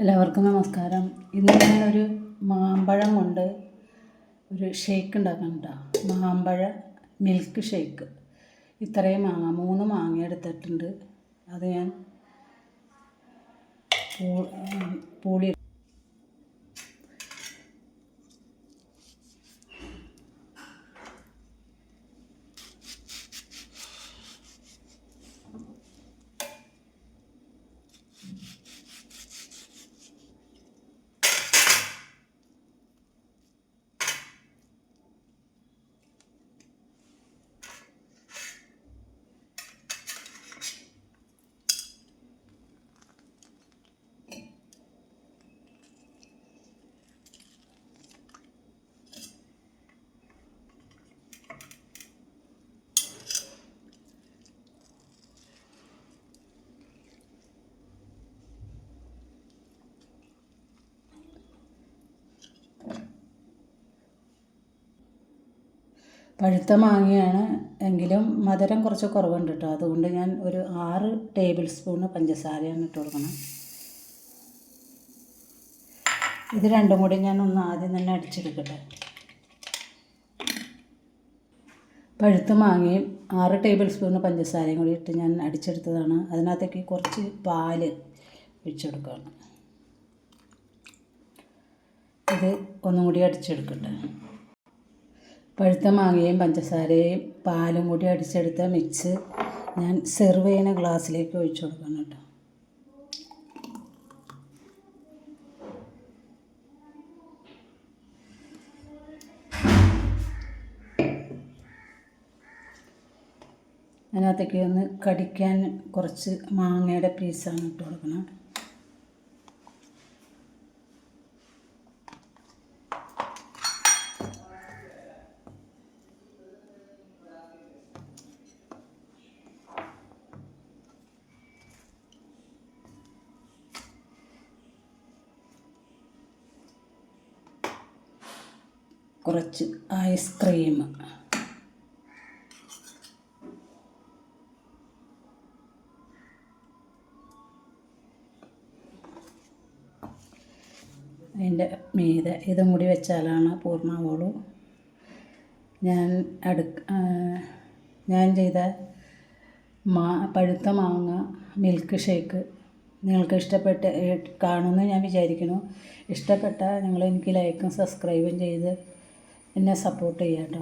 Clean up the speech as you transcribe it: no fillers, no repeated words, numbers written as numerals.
എല്ലാവർക്കും നമസ്കാരം. ഇന്ന് ഞാനൊരു മാമ്പഴം കൊണ്ട് ഒരു ഷേക്ക് ഉണ്ടാക്കണം കേട്ടോ. മാമ്പഴ മിൽക്ക് ഷേക്ക്. ഇത്രയും മാങ്ങ 3 മാങ്ങ എടുത്തിട്ടുണ്ട്. അത് ഞാൻ പൂളി പഴുത്ത മാങ്ങയാണ് എങ്കിലും മധുരം കുറച്ച് കുറവുണ്ട് കേട്ടോ. അതുകൊണ്ട് ഞാൻ ഒരു 6 ടേബിൾ സ്പൂണ് പഞ്ചസാരയാണ് ഇട്ട് കൊടുക്കണം. ഇത് രണ്ടും കൂടി ഞാൻ ഒന്ന് ആദ്യം തന്നെ അടിച്ചെടുക്കട്ടെ. പഴുത്ത മാങ്ങയും 6 ടേബിൾ സ്പൂണ് പഞ്ചസാരയും കൂടി ഇട്ട് ഞാൻ അടിച്ചെടുത്തതാണ്. അതിനകത്തേക്ക് കുറച്ച് പാല് ഒഴിച്ചെടുക്കുകയാണ്. ഇത് ഒന്നും കൂടി അടിച്ചെടുക്കട്ടെ. പഴുത്ത മാങ്ങയും പഞ്ചസാരയും പാലും കൂടി അടിച്ചെടുത്ത മിക്സ് ഞാൻ സെർവ് ചെയ്യുന്ന ഗ്ലാസ്സിലേക്ക് ഒഴിച്ചു കൊടുക്കണം കേട്ടോ. അതിനകത്തേക്ക് ഒന്ന് കടിക്കാൻ കുറച്ച് മാങ്ങയുടെ പീസാണ് ഇട്ട് കൊടുക്കണം. കുറച്ച് ഐസ്ക്രീം, അതിൻ്റെ മീതെ ഇതും കൂടി വെച്ചാലാണ് പൂർണ്ണമാവുള്ളൂ. ഞാൻ ചെയ്ത പഴുത്ത മാങ്ങ മിൽക്ക് ഷേക്ക് നിങ്ങൾക്ക് ഇഷ്ടപ്പെട്ട് കാണുമെന്ന് ഞാൻ വിചാരിക്കുന്നു. ഇഷ്ടപ്പെട്ടാൽ നിങ്ങൾ എനിക്ക് ലൈക്കും സബ്സ്ക്രൈബും ചെയ്ത് എന്നെ സപ്പോർട്ട് ചെയ്യാം കേട്ടോ.